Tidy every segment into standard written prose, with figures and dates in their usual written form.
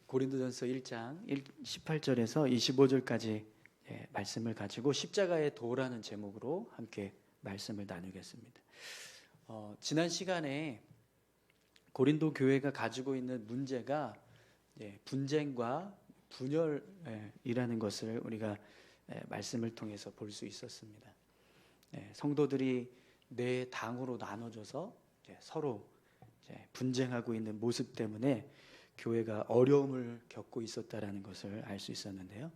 고린도전서 1장 18절에서 25절까지 말씀을 가지고 십자가의 도라는 제목으로 함께 말씀을 나누겠습니다. 지난 시간에 고린도 교회가 가지고 있는 문제가 분쟁과 분열이라는 것을 우리가 말씀을 통해서 볼 수 있었습니다. 성도들이 네 당으로 나눠져서 서로 분쟁하고 있는 모습 때문에 교회가 어려움을 겪고 있었다라는 것을 알 수 있었는데요.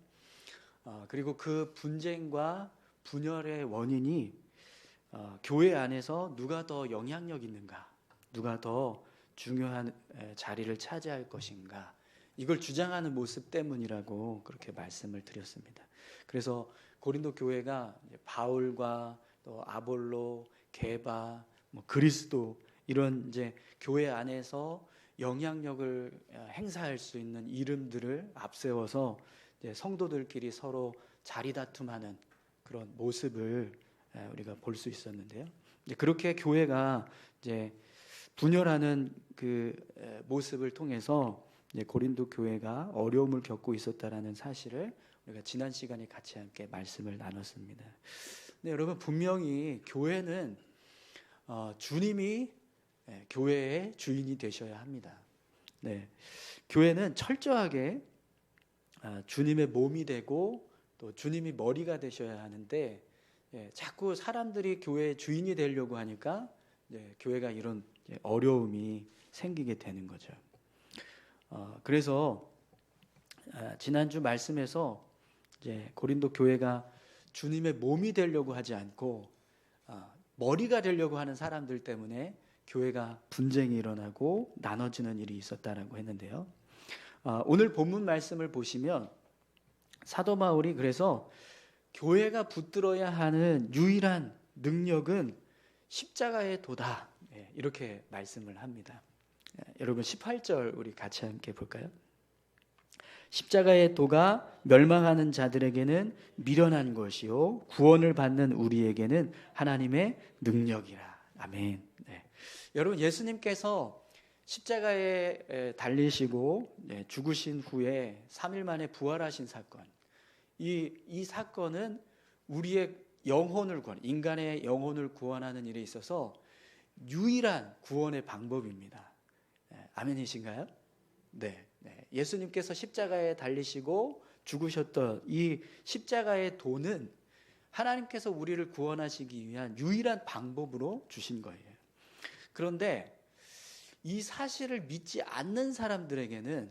그리고 그 분쟁과 분열의 원인이 교회 안에서 누가 더 영향력 있는가, 누가 더 중요한 자리를 차지할 것인가, 이걸 주장하는 모습 때문이라고 그렇게 말씀을 드렸습니다. 그래서 고린도 교회가 바울과 또 아볼로, 게바, 그리스도 이런 이제 교회 안에서 영향력을 행사할 수 있는 이름들을 앞세워서 성도들끼리 서로 자리 다툼하는 그런 모습을 우리가 볼 수 있었는데요. 그렇게 교회가 이제 분열하는 그 모습을 통해서 고린도 교회가 어려움을 겪고 있었다라는 사실을 우리가 지난 시간에 같이 함께 말씀을 나눴습니다. 네, 여러분, 분명히 교회는 주님이 교회의 주인이 되셔야 합니다. 네, 교회는 철저하게 주님의 몸이 되고 또 주님이 머리가 되셔야 하는데 자꾸 사람들이 교회의 주인이 되려고 하니까 교회가 이런 어려움이 생기게 되는 거죠. 그래서 지난주 말씀에서 이제 고린도 교회가 주님의 몸이 되려고 하지 않고 머리가 되려고 하는 사람들 때문에 교회가 분쟁이 일어나고 나눠지는 일이 있었다라고 했는데요. 오늘 본문 말씀을 보시면 사도 바울이 그래서 교회가 붙들어야 하는 유일한 능력은 십자가의 도다, 이렇게 말씀을 합니다. 여러분 18절 우리 같이 함께 볼까요? 십자가의 도가 멸망하는 자들에게는 미련한 것이요 구원을 받는 우리에게는 하나님의 능력이라. 아멘. 여러분, 예수님께서 십자가에 달리시고 죽으신 후에 3일 만에 부활하신 사건, 이 사건은 우리의 영혼을 인간의 영혼을 구원하는 일에 있어서 유일한 구원의 방법입니다. 아멘이신가요? 네. 예수님께서 십자가에 달리시고 죽으셨던 이 십자가의 도는 하나님께서 우리를 구원하시기 위한 유일한 방법으로 주신 거예요. 그런데 이 사실을 믿지 않는 사람들에게는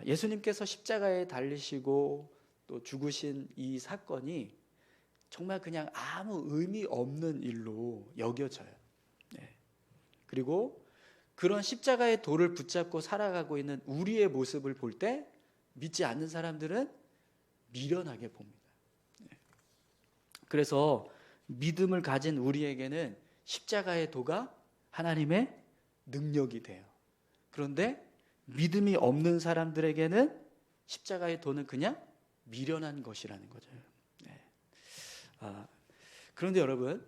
예수님께서 십자가에 달리시고 또 죽으신 이 사건이 정말 그냥 아무 의미 없는 일로 여겨져요. 그리고 그런 십자가의 도를 붙잡고 살아가고 있는 우리의 모습을 볼 때 믿지 않는 사람들은 미련하게 봅니다. 그래서 믿음을 가진 우리에게는 십자가의 도가 하나님의 능력이 돼요. 그런데 믿음이 없는 사람들에게는 십자가의 도는 그냥 미련한 것이라는 거죠. 그런데 여러분,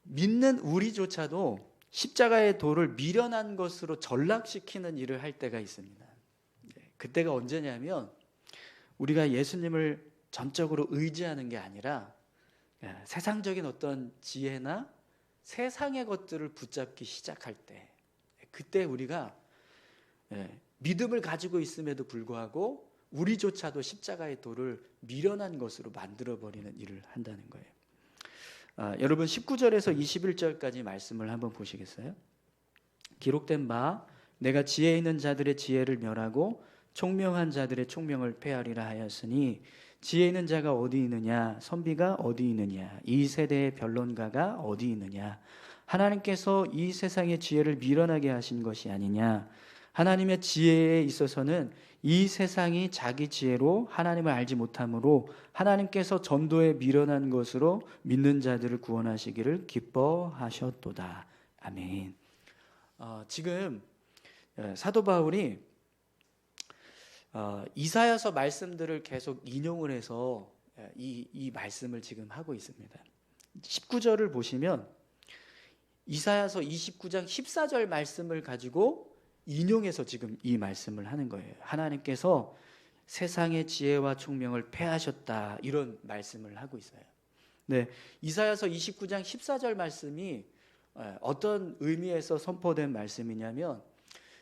믿는 우리조차도 십자가의 도를 미련한 것으로 전락시키는 일을 할 때가 있습니다. 그때가 언제냐면 우리가 예수님을 전적으로 의지하는 게 아니라 세상적인 어떤 지혜나 세상의 것들을 붙잡기 시작할 때, 그때 우리가 믿음을 가지고 있음에도 불구하고 우리조차도 십자가의 도를 미련한 것으로 만들어버리는 일을 한다는 거예요. 여러분 19절에서 21절까지 말씀을 한번 보시겠어요? 기록된 바 내가 지혜 있는 자들의 지혜를 멸하고 총명한 자들의 총명을 폐하리라 하였으니 지혜 있는 자가 어디 있느냐, 선비가 어디 있느냐, 이 세대의 변론가가 어디 있느냐. 하나님께서 이 세상의 지혜를 미련하게 하신 것이 아니냐. 하나님의 지혜에 있어서는 이 세상이 자기 지혜로 하나님을 알지 못하므로 하나님께서 전도에 미련한 것으로 믿는 자들을 구원하시기를 기뻐하셨도다. 아멘. 지금 사도 바울이 이사야서 말씀들을 계속 인용을 해서 이 말씀을 지금 하고 있습니다. 19절을 보시면 이사야서 29장 14절 말씀을 가지고 인용해서 지금 이 말씀을 하는 거예요. 하나님께서 세상의 지혜와 총명을 패하셨다, 이런 말씀을 하고 있어요. 네, 이사야서 29장 14절 말씀이 어떤 의미에서 선포된 말씀이냐면,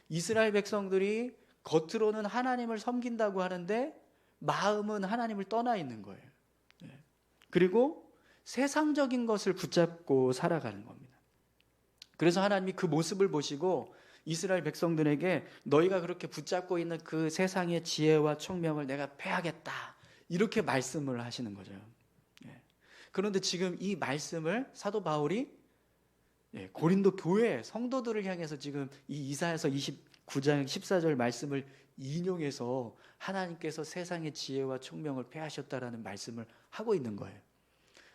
이스라엘 백성들이 겉으로는 하나님을 섬긴다고 하는데 마음은 하나님을 떠나 있는 거예요. 그리고 세상적인 것을 붙잡고 살아가는 겁니다. 그래서 하나님이 그 모습을 보시고 이스라엘 백성들에게 너희가 그렇게 붙잡고 있는 그 세상의 지혜와 총명을 내가 패하겠다, 이렇게 말씀을 하시는 거죠. 그런데 지금 이 말씀을 사도 바울이 고린도 교회 성도들을 향해서 지금 이 이사야서 29장 14절 말씀을 인용해서 하나님께서 세상의 지혜와 총명을 패하셨다라는 말씀을 하고 있는 거예요.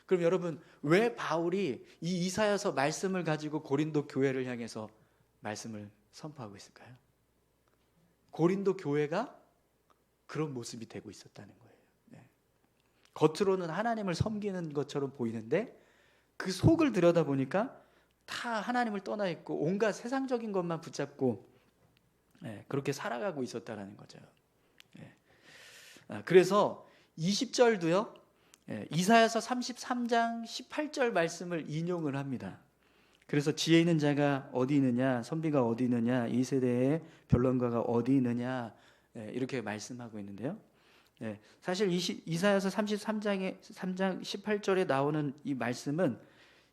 그럼 여러분, 왜 바울이 이 이사야서 말씀을 가지고 고린도 교회를 향해서 말씀을 선포하고 있을까요? 고린도 교회가 그런 모습이 되고 있었다는 거예요. 겉으로는 하나님을 섬기는 것처럼 보이는데 그 속을 들여다보니까 다 하나님을 떠나 있고 온갖 세상적인 것만 붙잡고 그렇게 살아가고 있었다는 거죠. 그래서 20절도요, 이사야서 33장 18절 말씀을 인용을 합니다. 그래서 지혜 있는 자가 어디 있느냐, 선비가 어디 있느냐, 이 세대의 변론가가 어디 있느냐, 이렇게 말씀하고 있는데요. 사실 이사야서 33장 18절에 나오는 이 말씀은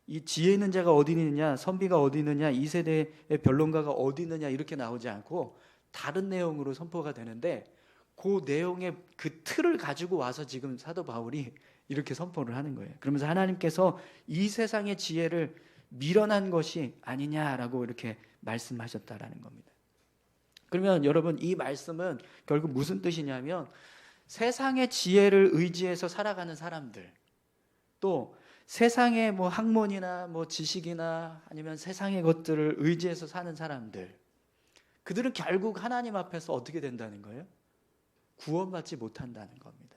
이 지혜 있는 자가 어디 있느냐, 선비가 어디 있느냐, 이 세대의 변론가가 어디 있느냐 이렇게 나오지 않고 다른 내용으로 선포가 되는데, 그 내용의 그 틀을 가지고 와서 지금 사도 바울이 이렇게 선포를 하는 거예요. 그러면서 하나님께서 이 세상의 지혜를 밀어난 것이 아니냐라고 이렇게 말씀하셨다라는 겁니다. 그러면 여러분, 이 말씀은 결국 무슨 뜻이냐면, 세상의 지혜를 의지해서 살아가는 사람들, 또 세상의 뭐 학문이나 뭐 지식이나 아니면 세상의 것들을 의지해서 사는 사람들, 그들은 결국 하나님 앞에서 어떻게 된다는 거예요? 구원받지 못한다는 겁니다.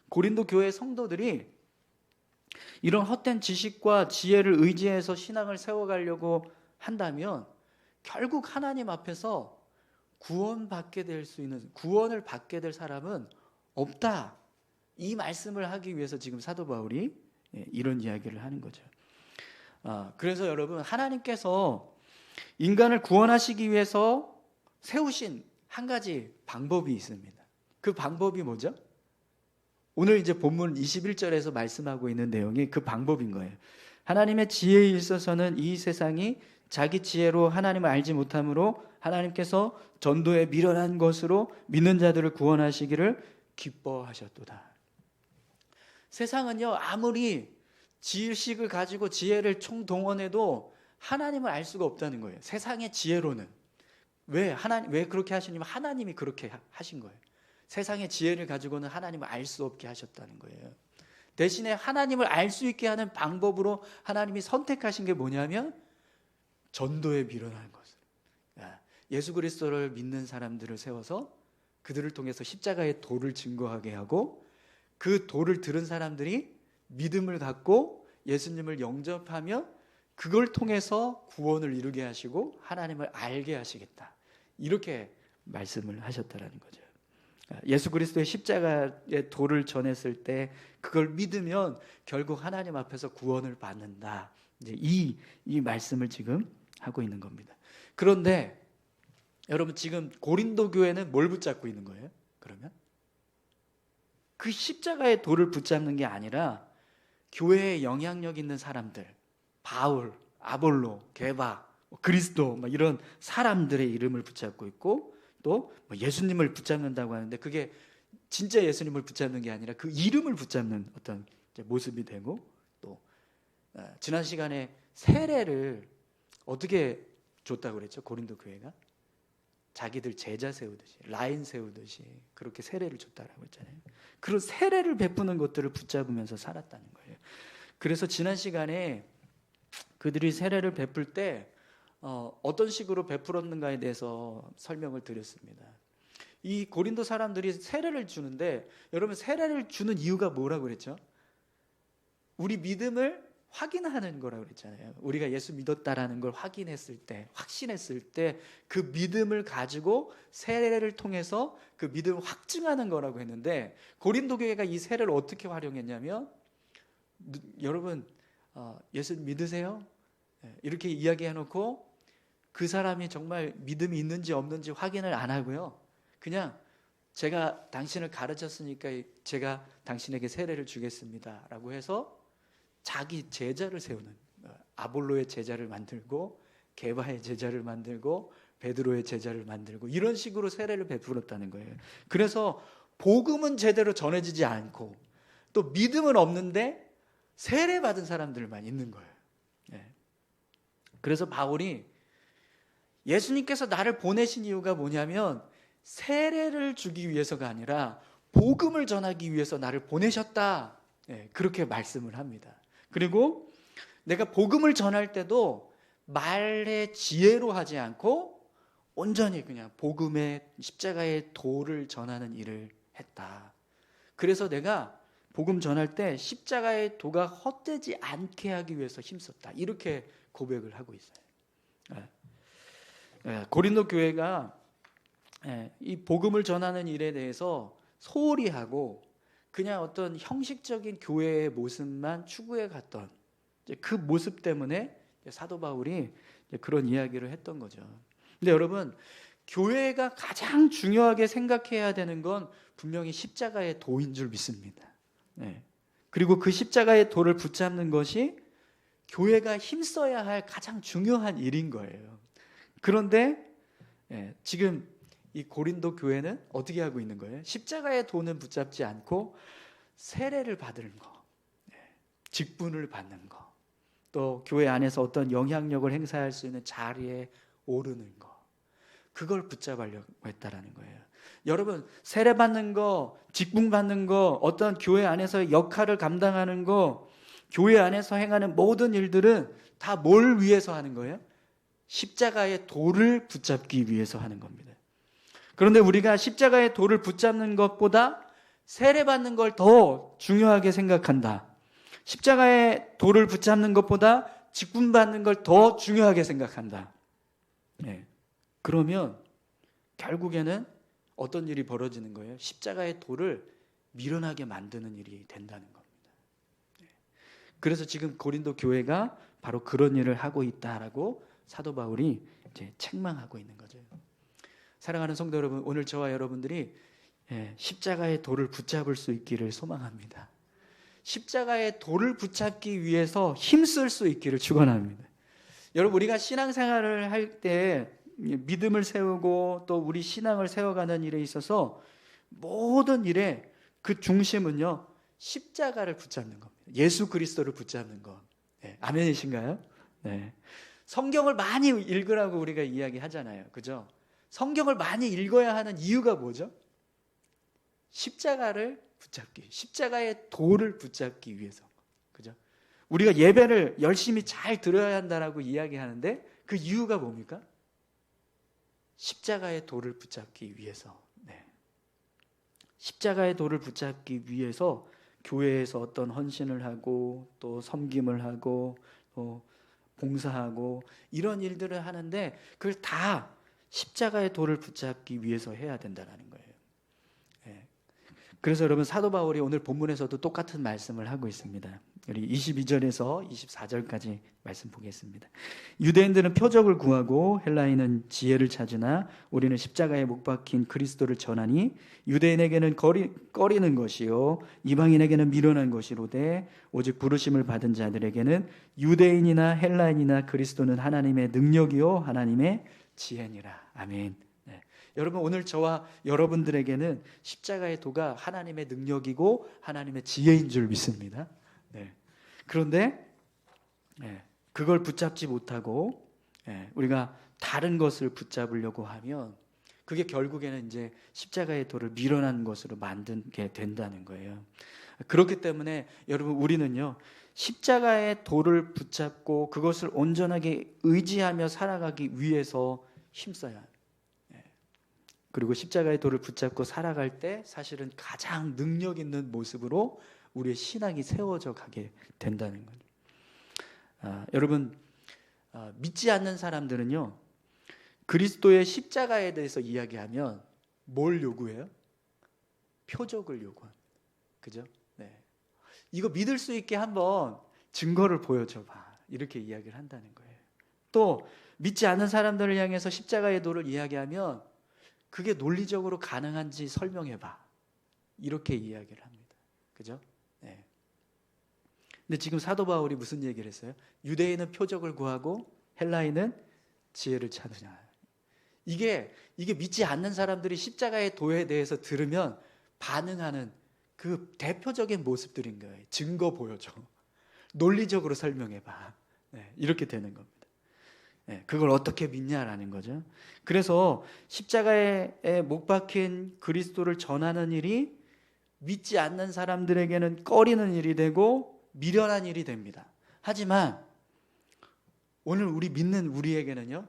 고린도 교회 성도들이 이런 헛된 지식과 지혜를 의지해서 신앙을 세워가려고 한다면 결국 하나님 앞에서 구원받게 될 수 있는, 구원을 받게 될 사람은 없다, 이 말씀을 하기 위해서 지금 사도 바울이 이런 이야기를 하는 거죠. 그래서 여러분, 하나님께서 인간을 구원하시기 위해서 세우신 한 가지 방법이 있습니다. 그 방법이 뭐죠? 오늘 이제 본문 21절에서 말씀하고 있는 내용이 그 방법인 거예요. 하나님의 지혜에 있어서는 이 세상이 자기 지혜로 하나님을 알지 못함으로 하나님께서 전도에 미련한 것으로 믿는 자들을 구원하시기를 기뻐하셨도다. 세상은요, 아무리 지식을 가지고 지혜를 총동원해도 하나님을 알 수가 없다는 거예요. 세상의 지혜로는. 왜 그렇게 하시냐면 하나님이 그렇게 하신 거예요. 세상의 지혜를 가지고는 하나님을 알 수 없게 하셨다는 거예요. 대신에 하나님을 알 수 있게 하는 방법으로 하나님이 선택하신 게 뭐냐면 전도에 미련한 것을, 예수 그리스도를 믿는 사람들을 세워서 그들을 통해서 십자가의 도를 증거하게 하고, 그 도를 들은 사람들이 믿음을 갖고 예수님을 영접하며 그걸 통해서 구원을 이루게 하시고 하나님을 알게 하시겠다, 이렇게 말씀을 하셨다라는 거죠. 예수 그리스도의 십자가의 도를 전했을 때 그걸 믿으면 결국 하나님 앞에서 구원을 받는다, 이제 이 말씀을 지금 하고 있는 겁니다. 그런데 여러분, 지금 고린도 교회는 뭘 붙잡고 있는 거예요? 그러면 그 십자가의 도를 붙잡는 게 아니라 교회에 영향력 있는 사람들, 바울, 아볼로, 게바, 그리스도, 이런 사람들의 이름을 붙잡고 있고, 또 예수님을 붙잡는다고 하는데 그게 진짜 예수님을 붙잡는 게 아니라 그 이름을 붙잡는 어떤 모습이 되고, 또 지난 시간에 세례를 어떻게 줬다고 그랬죠? 고린도 교회가 자기들 제자 세우듯이, 라인 세우듯이 그렇게 세례를 줬다라고 했잖아요. 그런 세례를 베푸는 것들을 붙잡으면서 살았다는 거예요. 그래서 지난 시간에 그들이 세례를 베풀 때 어떤 식으로 베풀었는가에 대해서 설명을 드렸습니다. 이 고린도 사람들이 세례를 주는데, 여러분, 세례를 주는 이유가 뭐라고 그랬죠? 우리 믿음을 확인하는 거라고 그랬잖아요. 우리가 예수 믿었다라는 걸 확인했을 때, 확신했을 때 그 믿음을 가지고 세례를 통해서 그 믿음을 확증하는 거라고 했는데, 고린도 교회가 이 세례를 어떻게 활용했냐면, 여러분 예수 믿으세요? 이렇게 이야기해놓고 그 사람이 정말 믿음이 있는지 없는지 확인을 안 하고요, 그냥 제가 당신을 가르쳤으니까 제가 당신에게 세례를 주겠습니다 라고 해서 자기 제자를 세우는, 아볼로의 제자를 만들고 게바의 제자를 만들고 베드로의 제자를 만들고 이런 식으로 세례를 베풀었다는 거예요. 그래서 복음은 제대로 전해지지 않고 또 믿음은 없는데 세례 받은 사람들만 있는 거예요. 그래서 바울이 예수님께서 나를 보내신 이유가 뭐냐면 세례를 주기 위해서가 아니라 복음을 전하기 위해서 나를 보내셨다, 그렇게 말씀을 합니다. 그리고 내가 복음을 전할 때도 말의 지혜로 하지 않고 온전히 그냥 복음의 십자가의 도를 전하는 일을 했다. 그래서 내가 복음 전할 때 십자가의 도가 헛되지 않게 하기 위해서 힘썼다, 이렇게 고백을 하고 있어요. 고린도 교회가 이 복음을 전하는 일에 대해서 소홀히 하고 그냥 어떤 형식적인 교회의 모습만 추구해 갔던 그 모습 때문에 사도 바울이 그런 이야기를 했던 거죠. 근데 여러분, 교회가 가장 중요하게 생각해야 되는 건 분명히 십자가의 도인 줄 믿습니다. 그리고 그 십자가의 도를 붙잡는 것이 교회가 힘써야 할 가장 중요한 일인 거예요. 그런데 지금 이 고린도 교회는 어떻게 하고 있는 거예요? 십자가의 도는 붙잡지 않고 세례를 받는 거, 직분을 받는 거, 또 교회 안에서 어떤 영향력을 행사할 수 있는 자리에 오르는 거, 그걸 붙잡으려고 했다라는 거예요. 여러분, 세례 받는 거, 직분 받는 거, 어떤 교회 안에서 역할을 감당하는 거, 교회 안에서 행하는 모든 일들은 다 뭘 위해서 하는 거예요? 십자가의 도를 붙잡기 위해서 하는 겁니다. 그런데 우리가 십자가의 도를 붙잡는 것보다 세례받는 걸 더 중요하게 생각한다. 십자가의 도를 붙잡는 것보다 직분받는 걸 더 중요하게 생각한다. 그러면 결국에는 어떤 일이 벌어지는 거예요? 십자가의 도를 미련하게 만드는 일이 된다는 겁니다. 그래서 지금 고린도 교회가 바로 그런 일을 하고 있다라고 사도 바울이 이제 책망하고 있는 거죠. 사랑하는 성도 여러분, 오늘 저와 여러분들이 십자가의 도를 붙잡을 수 있기를 소망합니다. 십자가의 도를 붙잡기 위해서 힘쓸 수 있기를 축원합니다. 여러분, 우리가 신앙생활을 할 때 믿음을 세우고 또 우리 신앙을 세워가는 일에 있어서 모든 일에 그 중심은요, 십자가를 붙잡는 겁니다. 예수 그리스도를 붙잡는 것. 아멘이신가요? 성경을 많이 읽으라고 우리가 이야기하잖아요. 그죠? 성경을 많이 읽어야 하는 이유가 뭐죠? 십자가를 붙잡기, 십자가의 도를 붙잡기 위해서. 그죠? 우리가 예배를 열심히 잘 들어야 한다라고 이야기하는데 그 이유가 뭡니까? 십자가의 도를 붙잡기 위해서. 십자가의 도를 붙잡기 위해서 교회에서 어떤 헌신을 하고 또 섬김을 하고 또 봉사하고 이런 일들을 하는데 그걸 다 십자가의 도를 붙잡기 위해서 해야 된다는 거예요. 그래서 여러분, 사도 바울이 오늘 본문에서도 똑같은 말씀을 하고 있습니다. 우리 22절에서 24절까지 말씀 보겠습니다. 유대인들은 표적을 구하고 헬라인은 지혜를 찾으나 우리는 십자가에 못 박힌 그리스도를 전하니 유대인에게는 꺼리는 것이요 이방인에게는 미련한 것이로되 오직 부르심을 받은 자들에게는 유대인이나 헬라인이나 그리스도는 하나님의 능력이요 하나님의 지혜니라. 아멘. 여러분, 오늘 저와 여러분들에게는 십자가의 도가 하나님의 능력이고 하나님의 지혜인 줄 믿습니다. 그런데 그걸 붙잡지 못하고 우리가 다른 것을 붙잡으려고 하면 그게 결국에는 이제 십자가의 도를 미련한 것으로 만들게 된다는 거예요. 그렇기 때문에 여러분, 우리는요, 십자가의 도를 붙잡고 그것을 온전하게 의지하며 살아가기 위해서 힘써야 합니다. 그리고 십자가의 도를 붙잡고 살아갈 때 사실은 가장 능력 있는 모습으로 우리의 신앙이 세워져 가게 된다는 거죠. 여러분, 믿지 않는 사람들은요, 그리스도의 십자가에 대해서 이야기하면 뭘 요구해요? 표적을 요구합니다. 그죠? 네. 이거 믿을 수 있게 한번 증거를 보여줘봐. 이렇게 이야기를 한다는 거예요. 또 믿지 않는 사람들을 향해서 십자가의 도를 이야기하면 그게 논리적으로 가능한지 설명해봐. 이렇게 이야기를 합니다. 그죠? 네. 근데 지금 사도 바울이 무슨 얘기를 했어요? 유대인은 표적을 구하고 헬라인은 지혜를 찾느냐. 이게 믿지 않는 사람들이 십자가의 도에 대해서 들으면 반응하는 그 대표적인 모습들인 거예요. 증거 보여줘. 논리적으로 설명해봐. 네, 이렇게 되는 겁니다. 네, 그걸 어떻게 믿냐라는 거죠. 그래서 십자가에 못 박힌 그리스도를 전하는 일이 믿지 않는 사람들에게는 꺼리는 일이 되고 미련한 일이 됩니다. 하지만 오늘 우리 믿는 우리에게는요,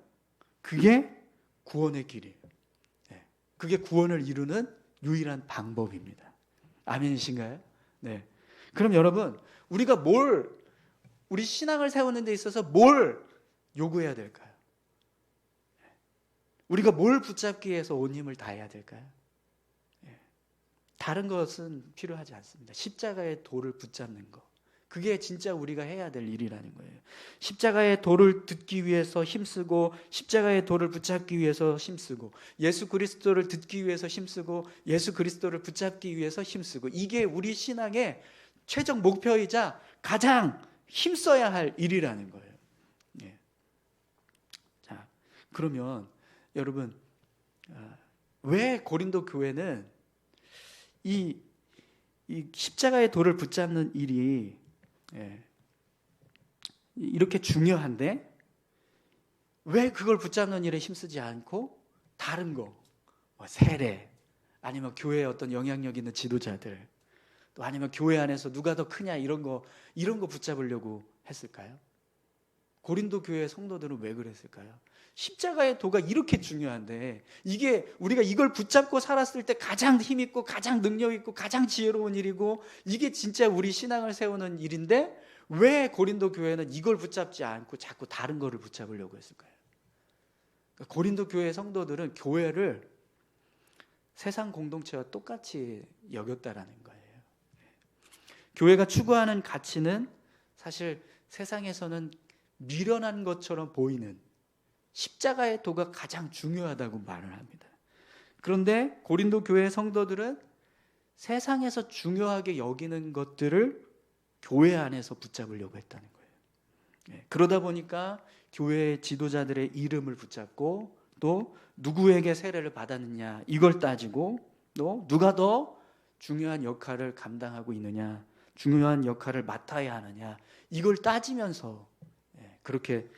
그게 구원의 길이에요. 네, 그게 구원을 이루는 유일한 방법입니다. 아멘이신가요? 네. 그럼 여러분, 우리가 우리 신앙을 세우는 데 있어서 뭘 요구해야 될까요? 우리가 뭘 붙잡기 위해서 온 힘을 다해야 될까요? 다른 것은 필요하지 않습니다. 십자가의 도를 붙잡는 것. 그게 진짜 우리가 해야 될 일이라는 거예요. 십자가의 도를 듣기 위해서 힘쓰고, 십자가의 도를 붙잡기 위해서 힘쓰고, 예수 그리스도를 듣기 위해서 힘쓰고, 예수 그리스도를 붙잡기 위해서 힘쓰고, 이게 우리 신앙의 최종 목표이자 가장 힘써야 할 일이라는 거예요. 예. 자, 그러면 여러분, 왜 고린도 교회는 이 십자가의 도를 붙잡는 일이 이렇게 중요한데 왜 그걸 붙잡는 일에 힘쓰지 않고 다른 거, 세례, 아니면 교회에 어떤 영향력 있는 지도자들, 또 아니면 교회 안에서 누가 더 크냐 이런 거 붙잡으려고 했을까요? 고린도 교회 성도들은 왜 그랬을까요? 십자가의 도가 이렇게 중요한데, 이게 우리가 이걸 붙잡고 살았을 때 가장 힘있고 가장 능력있고 가장 지혜로운 일이고, 이게 진짜 우리 신앙을 세우는 일인데 왜 고린도 교회는 이걸 붙잡지 않고 자꾸 다른 거를 붙잡으려고 했을까요? 그러니까 고린도 교회 성도들은 교회를 세상 공동체와 똑같이 여겼다라는 거예요. 교회가 추구하는 가치는 사실 세상에서는 미련한 것처럼 보이는 십자가의 도가 가장 중요하다고 말을 합니다. 그런데 고린도 교회 성도들은 세상에서 중요하게 여기는 것들을 교회 안에서 붙잡으려고 했다는 거예요. 그러다 보니까 교회의 지도자들의 이름을 붙잡고, 또 누구에게 세례를 받았느냐 이걸 따지고, 또 누가 더 중요한 역할을 감당하고 있느냐, 중요한 역할을 맡아야 하느냐, 이걸 따지면서 그렇게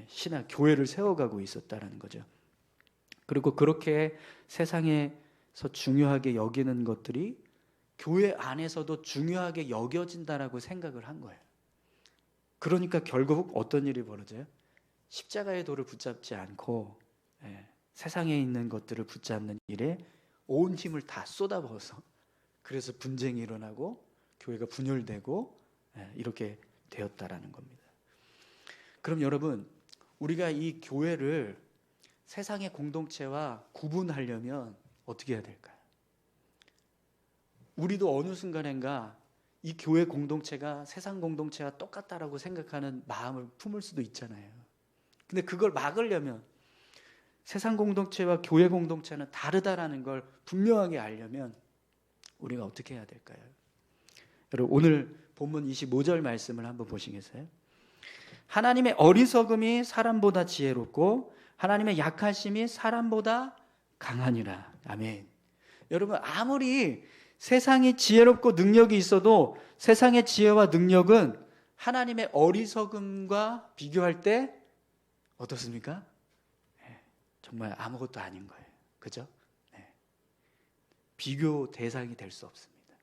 신앙 교회를 세워가고 있었다는 거죠. 그리고 그렇게 세상에서 중요하게 여기는 것들이 교회 안에서도 중요하게 여겨진다라고 생각을 한 거예요. 그러니까 결국 어떤 일이 벌어져요? 십자가의 도를 붙잡지 않고 세상에 있는 것들을 붙잡는 일에 온 힘을 다 쏟아부어서, 그래서 분쟁이 일어나고 교회가 분열되고 이렇게 되었다라는 겁니다. 그럼 여러분, 우리가 이 교회를 세상의 공동체와 구분하려면 어떻게 해야 될까요? 우리도 어느 순간인가 이 교회 공동체가 세상 공동체와 똑같다라고 생각하는 마음을 품을 수도 있잖아요. 근데 그걸 막으려면, 세상 공동체와 교회 공동체는 다르다라는 걸 분명하게 알려면 우리가 어떻게 해야 될까요? 여러분, 오늘 본문 25절 말씀을 한번 보시겠어요? 하나님의 어리석음이 사람보다 지혜롭고 하나님의 약하심이 사람보다 강하니라. 아멘. 여러분, 아무리 세상이 지혜롭고 능력이 있어도 세상의 지혜와 능력은 하나님의 어리석음과 비교할 때 어떻습니까? 정말 아무것도 아닌 거예요. 그죠? 비교 대상이 될 수 없습니다.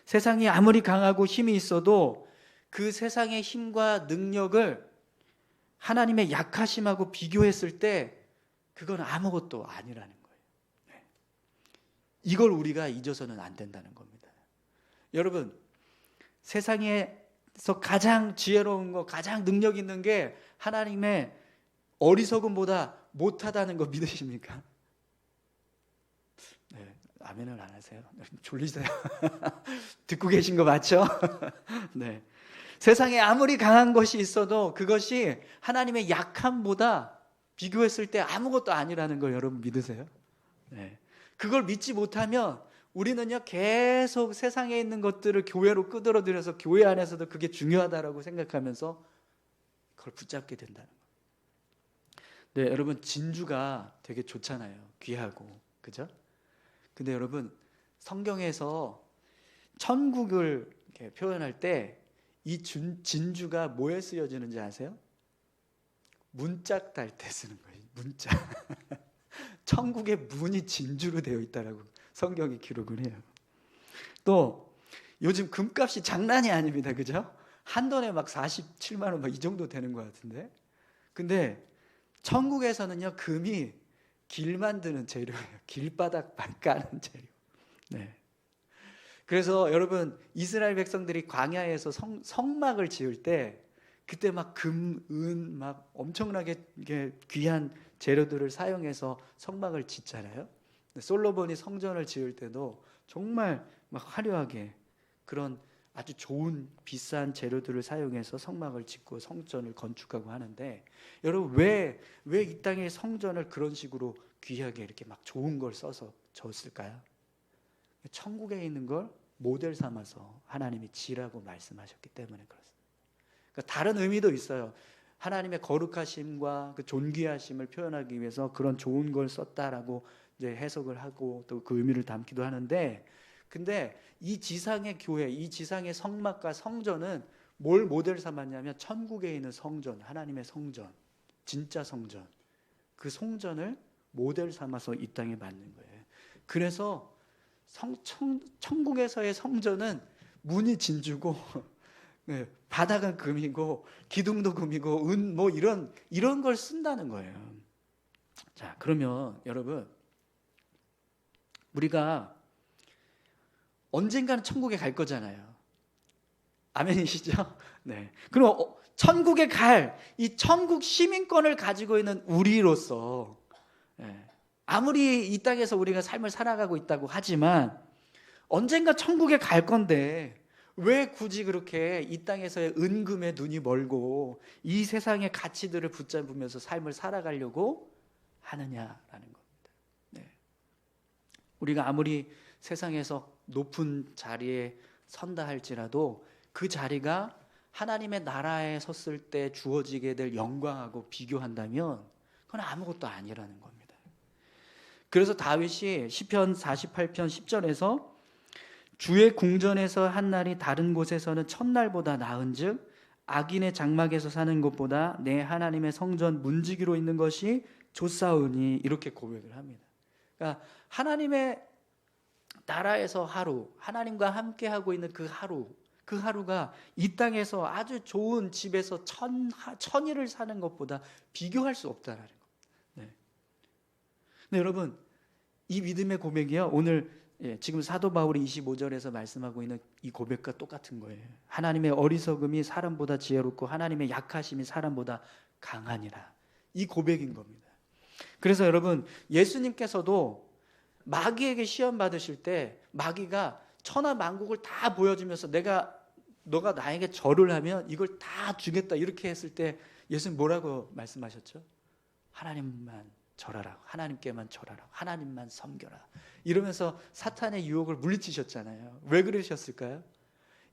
세상이 아무리 강하고 힘이 있어도 그 세상의 힘과 능력을 하나님의 약하심하고 비교했을 때 그건 아무것도 아니라는 거예요. 이걸 우리가 잊어서는 안 된다는 겁니다. 여러분, 세상의 그래서 가장 지혜로운 거, 가장 능력 있는 게 하나님의 어리석음보다 못하다는 거 믿으십니까? 네, 아멘을 안 하세요? 졸리세요? 듣고 계신 거 맞죠? 네. 세상에 아무리 강한 것이 있어도 그것이 하나님의 약함보다 비교했을 때 아무것도 아니라는 걸 여러분 믿으세요? 네. 그걸 믿지 못하면 우리는요 계속 세상에 있는 것들을 교회로 끌어들여서 교회 안에서도 그게 중요하다라고 생각하면서 그걸 붙잡게 된다는 거예요. 네, 여러분 진주가 되게 좋잖아요. 귀하고, 그죠? 근데 여러분 성경에서 천국을 이렇게 표현할 때 이 진주가 뭐에 쓰여지는지 아세요? 문짝 달 때 쓰는 거예요. 문짝. 천국의 문이 진주로 되어 있다라고 성경이 기록을 해요. 또 요즘 금값이 장난이 아닙니다. 그죠? 한 돈에 막 47만 원 막 이 정도 되는 것 같은데. 근데 천국에서는요 금이 길 만드는 재료예요. 길바닥 까는 재료. 네. 그래서 여러분 이스라엘 백성들이 광야에서 성막을 지을 때 그때 막 금, 은 막 엄청나게 귀한 재료들을 사용해서 성막을 짓잖아요. 솔로몬이 성전을 지을 때도 정말 막 화려하게 그런 아주 좋은 비싼 재료들을 사용해서 성막을 짓고 성전을 건축하고 하는데, 여러분 왜 이 땅의 성전을 그런 식으로 귀하게 이렇게 막 좋은 걸 써서 졌을까요? 천국에 있는 걸 모델 삼아서 하나님이 지라고 말씀하셨기 때문에 그렇습니다. 그러니까 다른 의미도 있어요. 하나님의 거룩하심과 그 존귀하심을 표현하기 위해서 그런 좋은 걸 썼다라고 이제 해석을 하고 또 그 의미를 담기도 하는데, 근데 이 지상의 교회, 이 지상의 성막과 성전은 뭘 모델 삼았냐면 천국에 있는 성전, 하나님의 성전, 진짜 성전, 그 성전을 모델 삼아서 이 땅에 만든 거예요. 그래서 천국에서의 성전은 문이 진주고 네, 바닥은 금이고 기둥도 금이고 은 뭐 이런 걸 쓴다는 거예요. 자, 그러면 여러분 우리가 언젠가는 천국에 갈 거잖아요. 아멘이시죠? 네. 그럼 천국에 갈 이 천국 시민권을 가지고 있는 우리로서, 아무리 이 땅에서 우리가 삶을 살아가고 있다고 하지만 언젠가 천국에 갈 건데 왜 굳이 그렇게 이 땅에서의 은금에 눈이 멀고 이 세상의 가치들을 붙잡으면서 삶을 살아가려고 하느냐라는 겁니다. 네. 우리가 아무리 세상에서 높은 자리에 선다 할지라도 그 자리가 하나님의 나라에 섰을 때 주어지게 될 영광하고 비교한다면 그건 아무것도 아니라는 겁니다. 그래서 다윗이 시편 48편 10절에서 주의 궁전에서 한 날이 다른 곳에서는 천날보다 나은즉 악인의 장막에서 사는 것보다 내 하나님의 성전 문지기로 있는 것이 좋사오니, 이렇게 고백을 합니다. 그러니까 하나님의 나라에서 하루, 하나님과 함께 하고 있는 그 하루가 이 땅에서 아주 좋은 집에서 천일을 사는 것보다 비교할 수 없다라는 거. 네. 근데 여러분 이 믿음의 고백이요, 오늘 지금 사도 바울이 25절에서 말씀하고 있는 이 고백과 똑같은 거예요. 하나님의 어리석음이 사람보다 지혜롭고 하나님의 약하심이 사람보다 강하니라. 이 고백인 겁니다. 그래서 여러분 예수님께서도 마귀에게 시험 받으실 때 마귀가 천하 만국을 다 보여주면서 너가 나에게 절을 하면 이걸 다 주겠다 이렇게 했을 때 예수님 뭐라고 말씀하셨죠? 하나님만 절하라, 하나님께만 절하라, 하나님만 섬겨라 이러면서 사탄의 유혹을 물리치셨잖아요. 왜 그러셨을까요?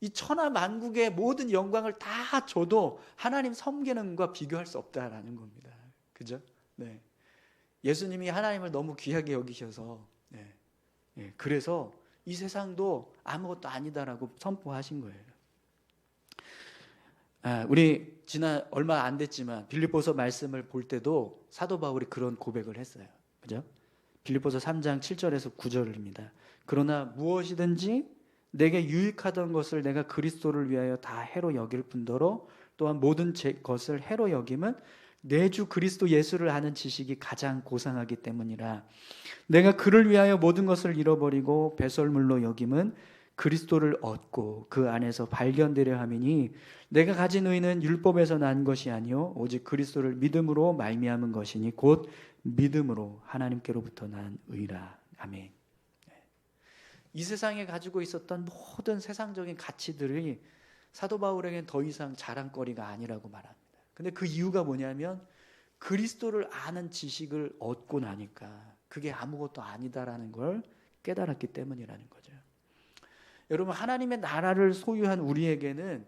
이 천하 만국의 모든 영광을 다 줘도 하나님 섬기는 것과 비교할 수 없다라는 겁니다. 그죠? 네. 예수님이 하나님을 너무 귀하게 여기셔서 그래서 이 세상도 아무것도 아니다라고 선포하신 거예요. 우리 지난 얼마 안 됐지만 빌립보서 말씀을 볼 때도 사도 바울이 그런 고백을 했어요. 그죠? 빌립보서 3장 7절에서 9절입니다. 그러나 무엇이든지 내게 유익하던 것을 내가 그리스도를 위하여 다 해로 여길 뿐더러 또한 모든 것을 해로 여김은 내 주 그리스도 예수를 아는 지식이 가장 고상하기 때문이라. 내가 그를 위하여 모든 것을 잃어버리고 배설물로 여김은 그리스도를 얻고 그 안에서 발견되려 함이니 내가 가진 의는 율법에서 난 것이 아니요 오직 그리스도를 믿음으로 말미암은 것이니 곧 믿음으로 하나님께로부터 난 의라. 아멘. 이 세상에 가지고 있었던 모든 세상적인 가치들이 사도 바울에게는 더 이상 자랑거리가 아니라고 말합니다. 근데 그 이유가 뭐냐면 그리스도를 아는 지식을 얻고 나니까 그게 아무것도 아니다라는 걸 깨달았기 때문이라는 거죠. 여러분, 하나님의 나라를 소유한 우리에게는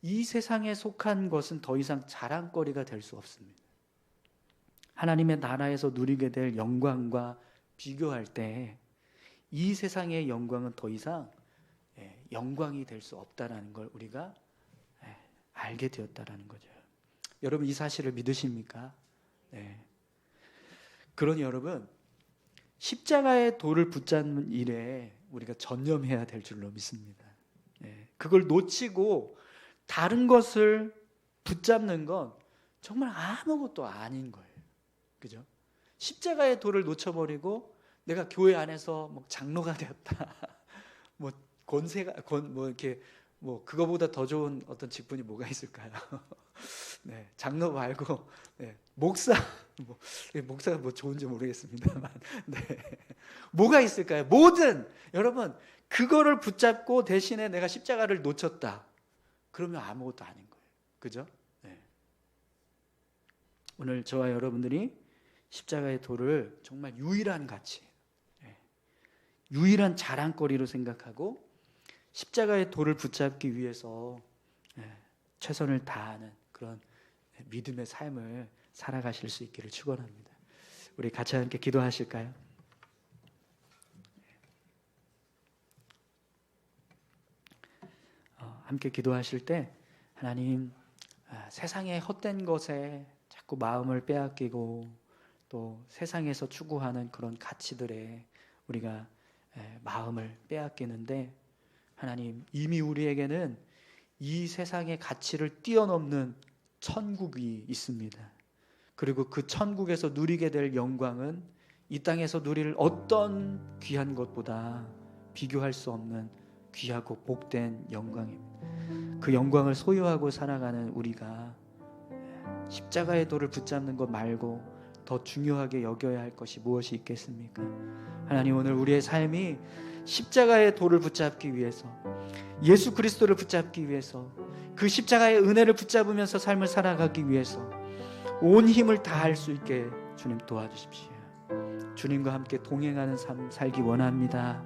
이 세상에 속한 것은 더 이상 자랑거리가 될 수 없습니다. 하나님의 나라에서 누리게 될 영광과 비교할 때 이 세상의 영광은 더 이상 영광이 될 수 없다라는 걸 우리가 알게 되었다라는 거죠. 여러분, 이 사실을 믿으십니까? 네. 그러니 여러분, 십자가의 도를 붙잡는 일에 우리가 전념해야 될 줄로 믿습니다. 그걸 놓치고 다른 것을 붙잡는 건 정말 아무것도 아닌 거예요. 그죠? 십자가의 도를 놓쳐버리고 내가 교회 안에서 뭐 장로가 되었다, 뭐 이렇게 그거보다 더 좋은 어떤 직분이 뭐가 있을까요? 네, 장로 말고 목사가 뭐 좋은지 모르겠습니다만, 뭐가 있을까요? 여러분, 그거를 붙잡고 대신에 내가 십자가를 놓쳤다. 그러면 아무것도 아닌 거예요. 그죠? 오늘 저와 여러분들이 십자가의 도를 정말 유일한 가치, 유일한 자랑거리로 생각하고 십자가의 도를 붙잡기 위해서 최선을 다하는 그런 믿음의 삶을 살아가실 수 있기를 축원합니다. 우리 같이 함께 기도하실까요? 함께 기도하실 때 하나님, 세상의 헛된 것에 자꾸 마음을 빼앗기고 또 세상에서 추구하는 그런 가치들에 우리가 마음을 빼앗기는데, 하나님, 이미 우리에게는 이 세상의 가치를 뛰어넘는 천국이 있습니다. 그리고 그 천국에서 누리게 될 영광은 이 땅에서 누릴 어떤 귀한 것보다 비교할 수 없는 귀하고 복된 영광입니다. 그 영광을 소유하고 살아가는 우리가 십자가의 도를 붙잡는 것 말고 더 중요하게 여겨야 할 것이 무엇이 있겠습니까? 하나님, 오늘 우리의 삶이 십자가의 도를 붙잡기 위해서, 예수 그리스도를 붙잡기 위해서, 그 십자가의 은혜를 붙잡으면서 삶을 살아가기 위해서 온 힘을 다할 수 있게 주님 도와주십시오. 주님과 함께 동행하는 삶 살기 원합니다.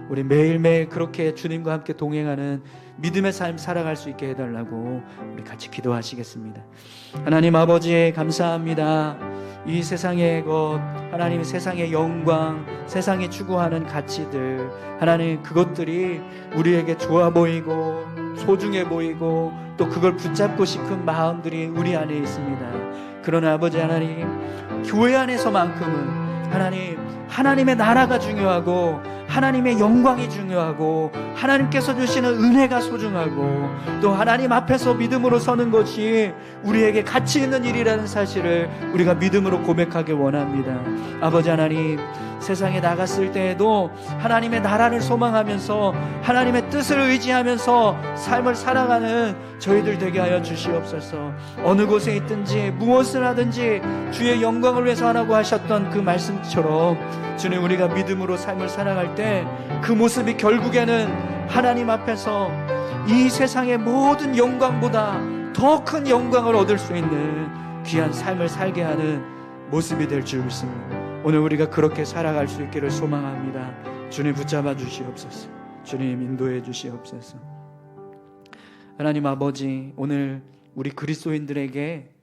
우리 매일매일 그렇게 주님과 함께 동행하는 믿음의 삶 살아갈 수 있게 해달라고 우리 같이 기도하시겠습니다. 하나님 아버지, 감사합니다. 이 세상의 것, 하나님, 세상의 영광, 세상이 추구하는 가치들, 하나님, 그것들이 우리에게 좋아 보이고 소중해 보이고 또 그걸 붙잡고 싶은 마음들이 우리 안에 있습니다. 그러나 아버지 하나님, 교회 안에서만큼은 하나님의 나라가 중요하고 하나님의 영광이 중요하고 하나님께서 주시는 은혜가 소중하고 또 하나님 앞에서 믿음으로 서는 것이 우리에게 가치 있는 일이라는 사실을 우리가 믿음으로 고백하길 원합니다. 아버지 하나님, 세상에 나갔을 때에도 하나님의 나라를 소망하면서 하나님의 뜻을 의지하면서 삶을 살아가는 저희들 되게 하여 주시옵소서. 어느 곳에 있든지 무엇을 하든지 주의 영광을 위해서 하라고 하셨던 그 말씀처럼 주님, 우리가 믿음으로 삶을 살아갈 때 그 모습이 결국에는 하나님 앞에서 이 세상의 모든 영광보다 더 큰 영광을 얻을 수 있는 귀한 삶을 살게 하는 모습이 될 줄 믿습니다. 오늘 우리가 그렇게 살아갈 수 있기를 소망합니다. 주님 붙잡아 주시옵소서. 주님 인도해 주시옵소서. 하나님 아버지, 오늘 우리 그리스도인들에게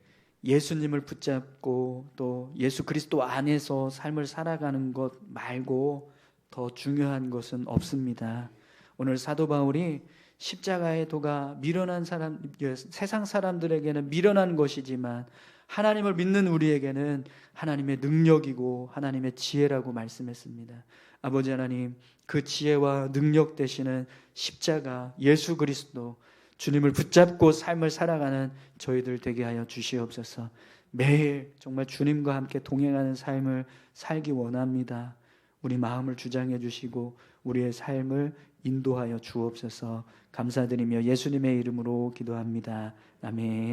예수님을 붙잡고 또 예수 그리스도 안에서 삶을 살아가는 것 말고 더 중요한 것은 없습니다. 오늘 사도 바울이 십자가의 도가 미련한 사람, 세상 사람들에게는 미련한 것이지만 하나님을 믿는 우리에게는 하나님의 능력이고 하나님의 지혜라고 말씀했습니다. 아버지 하나님, 그 지혜와 능력 되시는 십자가 예수 그리스도, 주님을 붙잡고 삶을 살아가는 저희들 되게 하여 주시옵소서. 매일 정말 주님과 함께 동행하는 삶을 살기 원합니다. 우리 마음을 주장해 주시고 우리의 삶을 인도하여 주옵소서. 감사드리며 예수님의 이름으로 기도합니다. 아멘.